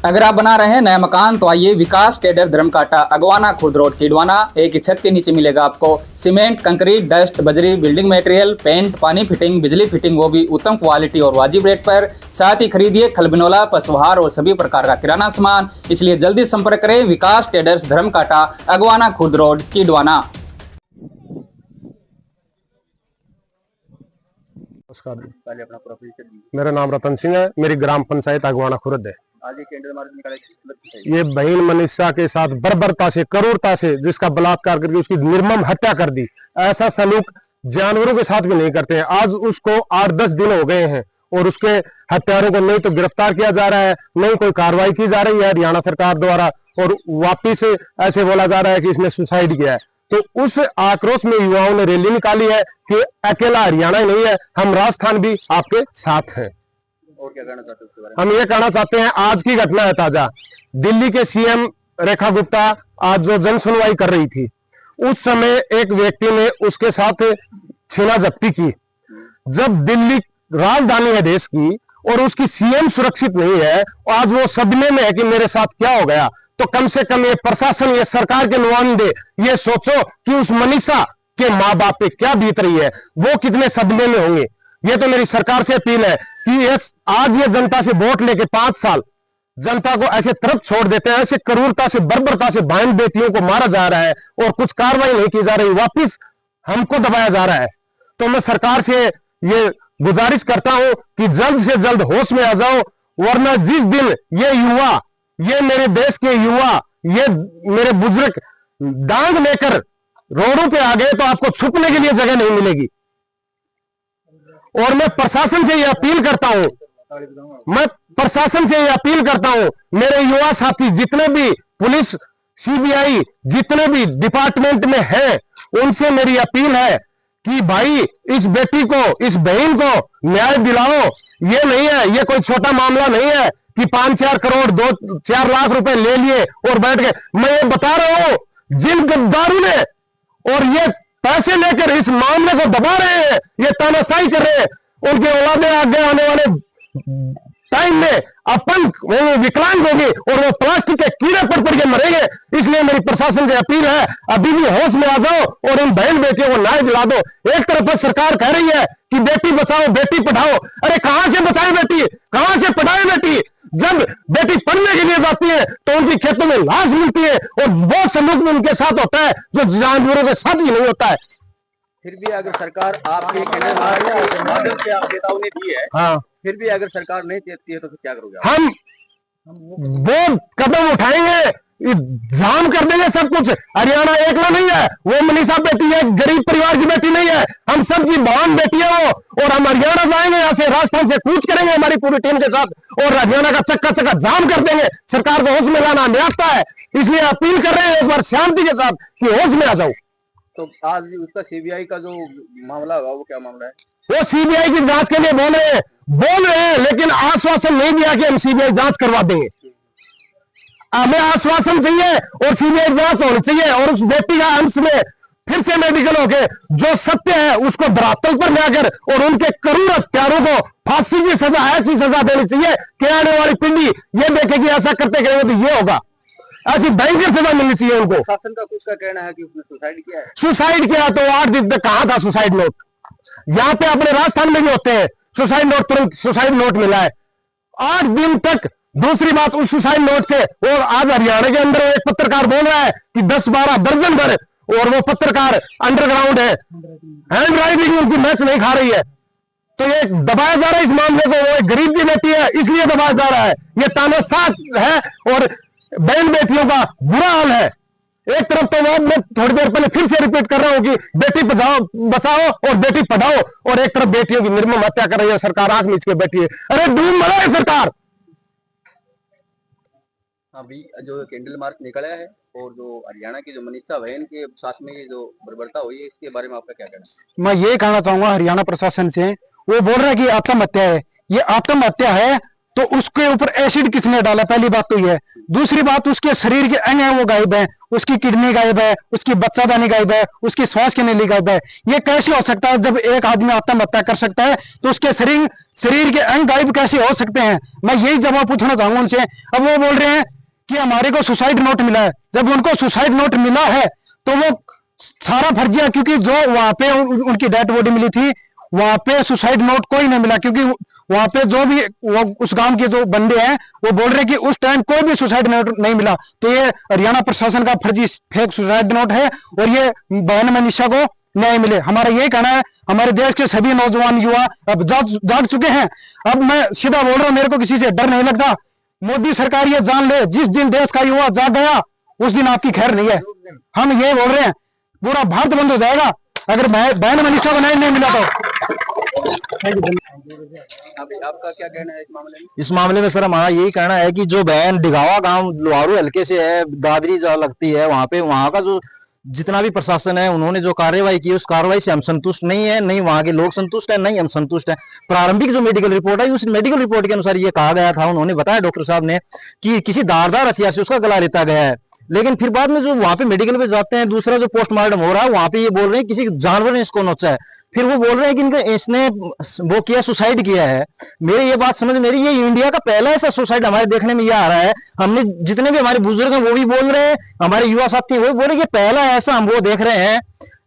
अगर आप बना रहे हैं नया मकान तो आइए विकास ट्रेडर्स धर्मकाटा अगवाना खुर्द रोड किडवाना। एक ही छत के नीचे मिलेगा आपको सीमेंट, कंक्रीट, डस्ट, बजरी, बिल्डिंग मटेरियल, पेंट, पानी फिटिंग, बिजली फिटिंग, वो भी उत्तम क्वालिटी और वाजिब रेट पर। साथ ही खरीदिए खलबिनोला, पशुहार और सभी प्रकार का किराना सामान। इसलिए जल्दी संपर्क करें विकास ट्रेडर्स धर्मकाटा अगवाना खुर्द रोड किडवाना। नमस्कार जी। पहले अपना प्रोफेशन दी। मेरा नाम रतन सिंह है। मेरी ग्राम पंचायत अगवाना खुर्द है। आज एक कैंडल मार्च निकाला, किस बात की है? ये बहन मनीषा के साथ बर्बरता से, क्रूरता से, जिसका बलात्कार करके उसकी निर्मम हत्या कर दी। ऐसा सलूक जानवरों के साथ भी नहीं करते हैं। आज उसको 8-10 दिन हो गए हैं और उसके हत्यारों को नहीं तो गिरफ्तार किया जा रहा है, नहीं कोई कार्रवाई की जा रही है हरियाणा सरकार द्वारा, और वापिस ऐसे बोला जा रहा है कि इसने सुसाइड किया है। तो उस आक्रोश में युवाओं ने रैली निकाली है कि अकेला हरियाणा ही नहीं है, हम राजस्थान भी आपके साथ हैं। और क्या कहना चाहते हैं उसके बारे में? हम ये कहना चाहते हैं, आज की घटना है ताजा। दिल्ली के सीएम रेखा गुप्ता आज जो जन सुनवाई कर रही थी, उस समय एक व्यक्ति ने उसके साथ छीना जब्ती की। जब दिल्ली राजधानी है देश की और उसकी सीएम सुरक्षित नहीं है, आज वो सदमे में है कि मेरे साथ क्या हो गया, तो कम से कम ये प्रशासन, ये सरकार के नुमाइंदे ये सोचो कि उस मनीषा के माँ बाप पे क्या बीत रही है, वो कितने सदमे में होंगे। ये तो मेरी सरकार से अपील है कि आज ये जनता से वोट लेके 5 साल जनता को ऐसे तरफ छोड़ देते हैं, ऐसे क्रूरता से, बर्बरता से बहन बेटियों को मारा जा रहा है और कुछ कार्रवाई नहीं की जा रही, वापिस हमको दबाया जा रहा है। तो मैं सरकार से ये गुजारिश करता हूं कि जल्द से जल्द होश में आ जाओ, वरना जिस दिन ये युवा, ये मेरे देश के युवा, ये मेरे बुजुर्ग डांग लेकर रोडों पे आ गए तो आपको छुपने के लिए जगह नहीं मिलेगी। और मैं प्रशासन से ये अपील करता हूं, मेरे युवा साथी जितने भी पुलिस, सीबीआई, जितने भी डिपार्टमेंट में हैं, उनसे मेरी अपील है कि भाई इस बेटी को, इस बहन को न्याय दिलाओ। ये नहीं है, ये कोई छोटा मामला नहीं है कि 5-4 करोड़ 2-4 लाख रुपए ले लिए और बैठ गए। मैं ये बता रहा हूं, जिन गद्दारों ने और ये पैसे लेकर इस मामले को दबा रहे हैं, ये तानाशाही कर रहे हैं, उनके औलादे आगे आने वाले टाइम में अपंग, विकलांग होगी और वो प्लास्टिक के कीड़े पड़ के मरेंगे। इसलिए मेरी प्रशासन से अपील है, अभी भी होश में आ जाओ और इन बहन बेटियों को न्याय दिला दो। एक तरफ सरकार कह रही है कि बेटी बचाओ बेटी पढ़ाओ, अरे कहां से बचाए बेटी, कहां से पढ़ाए बेटी? जब बेटी पढ़ने के लिए जाती है तो उनकी खेतों में लाश मिलती है और वो सलूक में उनके साथ होता है जो जानवरों के साथ ही नहीं होता है। फिर भी अगर सरकार आपके कैंडल मार्च के माध्यम से आप चेतावनी दी है, हाँ, फिर भी अगर सरकार नहीं देती है तो फिर क्या करोगे? हम वो कदम उठाएंगे, जाम कर देंगे सब कुछ। हरियाणा एकला नहीं है, वो मनीषा बेटी है, गरीब परिवार की बेटी नहीं है, हम सबकी बहन बेटी है वो। और हम हरियाणा जाएंगे, यहाँ से राजस्थान से कूच करेंगे हमारी पूरी टीम के साथ और हरियाणा का चक्का जाम कर देंगे। सरकार को होश में लाना हमें आता है, इसलिए अपील कर रहे हैं एक बार शांति के साथ कि होश में आ जाओ। तो आज उसका सीबीआई का जो मामला हुआ, वो क्या मामला है? वो सीबीआई की जांच के लिए बोल रहे हैं, लेकिन आश्वासन नहीं दिया कि हम सीबीआई जांच करवा देंगे। हमें आश्वासन चाहिए और सीबीआई जांच होनी चाहिए और उस बेटी का अंश में फिर से मेडिकल होके जो सत्य है उसको धरातल पर लाकर और उनके करूर हत्यारों को फांसी की सजा, ऐसी सजा देनी चाहिए कि आने वाली पीढ़ी ये देखेगी ऐसा करते करेंगे तो ये होगा, ऐसी भयंकर सजा मिलनी चाहिए उनको। शासन का कुछ का कहना है कि उसने सुसाइड किया है। सुसाइड किया तो 8 दिन तक कहा था सुसाइड नोट? यहाँ पे अपने राजस्थान में भी होते हैं सुसाइड नोट, तुरंत सुसाइड नोट मिला है 8 दिन तक। दूसरी बात, उस सुसाइड नोट से, और आज हरियाणा के अंदर एक पत्रकार बोल रहा है कि 10-12 दर्जन भर, और वो पत्रकार अंडरग्राउंड है, हैंड राइटिंग उनकी मैच नहीं खा रही है, तो ये दबाया जा रहा है इस मामले को। वो एक गरीब की बेटी है इसलिए दबाया जा रहा है, ये तानाशाह है और बहन बेटियों का बुरा हाल है। एक तरफ तो मैं थोड़ी देर पहले फिर से रिपीट कर रहा हूं कि बेटी बचाओ और बेटी पढ़ाओ, और एक तरफ बेटियों की निर्मम हत्या कर रही है सरकार, आंख नीच के बैठी है। अरे डूब मरा है सरकार। अभी जो कैंडल मार्च निकला है और जो हरियाणा की जो मनीषा बहन के साथ में ये जो बर्बरता हुई है, इसके बारे में आपका क्या कहना है? मैं ये कहना चाहूंगा हरियाणा प्रशासन से, वो बोल रहा है कि आत्महत्या है, ये आत्महत्या है तो उसके ऊपर एसिड किसने डाला? पहली बात तो ये है। दूसरी बात, उसके शरीर के अंग है वो गायब है, उसकी किडनी गायब है, उसकी बच्चादानी गायब है, उसकी श्वास की नली गायब है। ये कैसे हो सकता है? जब एक आदमी आत्महत्या कर सकता है तो उसके शरीर के अंग गायब कैसे हो सकते हैं? मैं यही जवाब पूछना चाहूंगा उनसे। अब वो बोल रहे हैं कि हमारे को सुसाइड नोट मिला है। जब उनको सुसाइड नोट मिला है तो वो सारा फर्जिया, क्योंकि जो वहां पे उनकी डेड बॉडी मिली थी वहां पे सुसाइड नोट कोई नहीं मिला, क्योंकि वहां पे जो भी वो उस गांव के जो बंदे हैं वो बोल रहे हैं कि उस टाइम कोई भी सुसाइड नोट नहीं मिला। तो ये हरियाणा प्रशासन का फर्जी फेक सुसाइड नोट है और ये बहन मनीषा को न्याय मिले। हमारा यही कहना है। हमारे देश के सभी नौजवान युवा अब जाग चुके हैं। अब मैं सीधा बोल रहा हूँ, मेरे को किसी से डर नहीं लगता। मोदी सरकार ये जान ले, जिस दिन देश का युवा जाग गया उस दिन आपकी खैर नहीं है। हम ये बोल रहे हैं, पूरा भारत बंद हो जाएगा अगर बहन मनीषा को न्याय नहीं मिला तो। आपका क्या कहना है इस मामले में? इस मामले में सर हमारा यही कहना है कि जो बहन डिगावा गांव लोहारू हल्के से है, दादरी जो लगती है, वहां का जो जितना भी प्रशासन है उन्होंने जो कार्रवाई की उस कार्रवाई से हम संतुष्ट नहीं है, नहीं वहां के लोग संतुष्ट है, नहीं हम संतुष्ट है। प्रारंभिक जो मेडिकल रिपोर्ट है उस मेडिकल रिपोर्ट के अनुसार ये कहा गया था, उन्होंने बताया डॉक्टर साहब ने कि किसी धारदार हथियार से उसका गला रेता गया है। लेकिन फिर बाद में जो वहां पे मेडिकल पे जाते हैं, दूसरा जो पोस्टमार्टम हो रहा है वहां पे ये बोल रहे हैं किसी जानवर ने इसको नोचा है। फिर वो बोल रहे हैं कि इसने वो किया, सुसाइड किया है। मेरी ये बात समझ मेरी, ये इंडिया का पहला ऐसा सुसाइड हमारे देखने में ये आ रहा है। हमने जितने भी हमारे बुजुर्ग हैं वो भी बोल रहे हैं, हमारे युवा साथी वो भी बोल रहे हैं, ये पहला ऐसा हम वो देख रहे हैं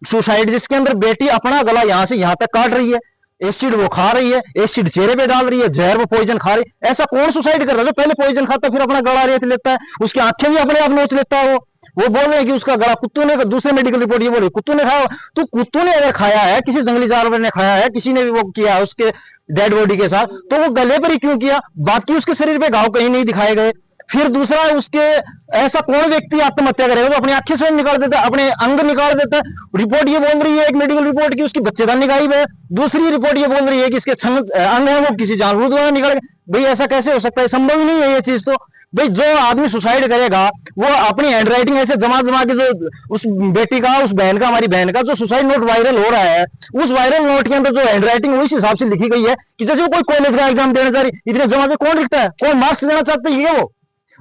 सुसाइड जिसके अंदर बेटी अपना गला यहाँ से यहाँ तक काट रही है, एसिड वो खा रही है, एसिड चेहरे पे डाल रही है, जहर वो पॉइजन खा रही है। ऐसा कौन सुसाइड कर रहा है? जो पहले पॉइजन खाता है फिर अपना गला रेत लेता है, उसकी आंखें भी अपने आप नोच लेता है। वो बोल रहे हैं कि उसका गला कुत्तों ने, दूसरे मेडिकल रिपोर्ट ये बोल रही कुत्तों ने खाया। तो कुत्तों ने अगर खाया है, किसी जंगली जानवर ने खाया है, किसी ने भी वो किया उसके डेड बॉडी के साथ, तो वो गले पर ही क्यों किया? बाकी उसके शरीर पे घाव कहीं नहीं दिखाए गए। फिर दूसरा, उसके ऐसा कौन व्यक्ति आत्महत्या करेगा? वो अपनी आंखें स्वयं निकाल देता है, अपने अंग निकाल देता है। रिपोर्ट ये बोल रही है, एक मेडिकल रिपोर्ट की उसकी बच्चेदानी गायब है, दूसरी रिपोर्ट ये बोल रही है कि इसके अंग है वो किसी जानवर द्वारा निकल गए। भाई ऐसा कैसे हो सकता है? संभव ही नहीं है ये चीज। तो भाई जो आदमी सुसाइड करेगा वो अपनी हैंडराइटिंग ऐसे जमा के जो उस बेटी का, उस बहन का, हमारी बहन का जो सुसाइड नोट वायरल हो रहा है, उस वायरल नोट के अंदर जो हैंडराइटिंग उस हिसाब से लिखी गई है कि जैसे वो कोई कॉलेज का एग्जाम देने जा रही, इतने जमा के कौन लिखता है? कौन मार्क्स देना चाहता है?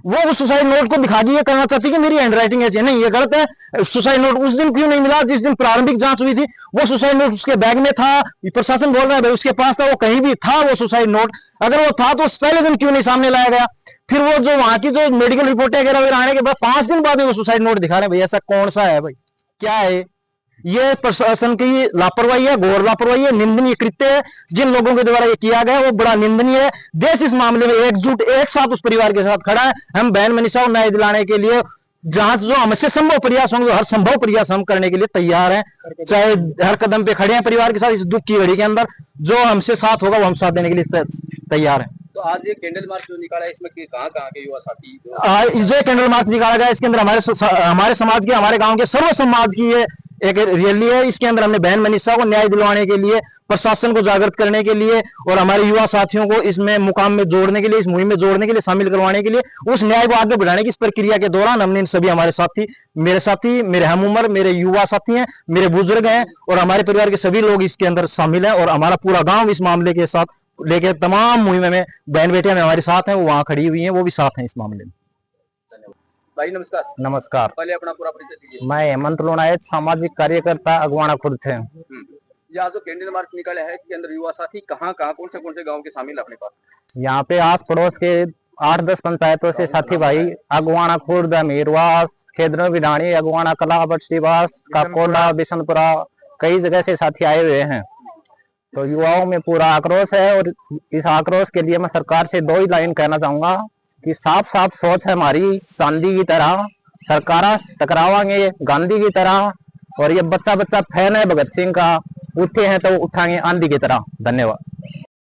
वो सुसाइड नोट को दिखा के ये करना चाहती है कि मेरी हैंडराइटिंग ऐसी है। नहीं, ये गलत है। सुसाइड नोट उस दिन क्यों नहीं मिला जिस दिन प्रारंभिक जांच हुई थी? वो सुसाइड नोट उसके बैग में था, प्रशासन बोल रहा है भाई उसके पास था, वो कहीं भी था वो सुसाइड नोट। अगर वो था तो पहले दिन क्यों नहीं सामने लाया गया? फिर वो जो वहां की जो मेडिकल रिपोर्ट वगैरह आने के बाद 5 दिन बाद वो सुसाइड नोट दिखा रहे हैं। भाई ऐसा कौन सा है? भाई क्या है ये? प्रशासन की लापरवाही है, घोर लापरवाही है, निंदनीय कृत्य है। जिन लोगों के द्वारा ये किया गया वो बड़ा निंदनीय है। देश इस मामले में एकजुट, एक साथ उस परिवार के साथ खड़ा है। हम बहन मनीषा को न्याय दिलाने के लिए जहां जो हमसे संभव प्रयास होंगे, हर संभव प्रयास हम करने के लिए तैयार हैं। चाहे हर कदम पे खड़े हैं परिवार के साथ। इस दुख की घड़ी के अंदर जो हमसे साथ होगा वो हम साथ देने के लिए तैयार है। तो आज ये कैंडल मार्च जो निकाला है इसमें कहाँ के युवा साथी जो कैंडल मार्च निकाला गया इसके अंदर हमारे समाज के, हमारे गांव के सर्व समाज की ये एक रैली है। इसके अंदर हमने बहन मनीषा को न्याय दिलवाने के लिए, प्रशासन को जागृत करने के लिए और हमारे युवा साथियों को इसमें मुकाम में जोड़ने के लिए, इस मुहिम में जोड़ने के लिए, शामिल करवाने के लिए, उस न्याय को आगे बढ़ाने की इस प्रक्रिया के दौरान हमने इन सभी हमारे साथी, मेरे हम उम्र, मेरे युवा साथी हैं, मेरे बुजुर्ग हैं और हमारे परिवार के सभी लोग इसके अंदर शामिल हैं। और हमारा पूरा गाँव इस मामले के साथ लेके तमाम मुहिम में बहन बेटियां में हमारे साथ हैं, वो वहां खड़ी हुई हैं, वो भी साथ हैं इस मामले में। भाई नमस्कार। नमस्कार। पहले अपना पूरा परिचय दीजिए। मैं हेमंत लोनायत, सामाजिक कार्यकर्ता, अगवाना खुर्द है। यहाँ जो कैंडल मार्च निकाला है इसके अंदर युवा साथी कहाँ कौन से गांव के शामिल अपने पास? यहाँ पे आस पड़ोस के 8-10 पंचायतों से साथी भाई, अगवाना खुर्द, अमीरवास, खेदनो विडाणी, अगवाना कला, बटसीवास, काकोला, बिशनपुरा, कई जगह से साथी आए हुए हैं। तो युवाओं में पूरा आक्रोश है और इस आक्रोश के लिए मैं सरकार से 2 ही लाइन कहना चाहूंगा कि साफ साफ सोच है हमारी चांदी की तरह, सरकार टकरावांगे गांधी की तरह। और ये बच्चा फैन है भगत सिंह का, उठे हैं तो उठाएंगे आंधी की तरह। धन्यवाद।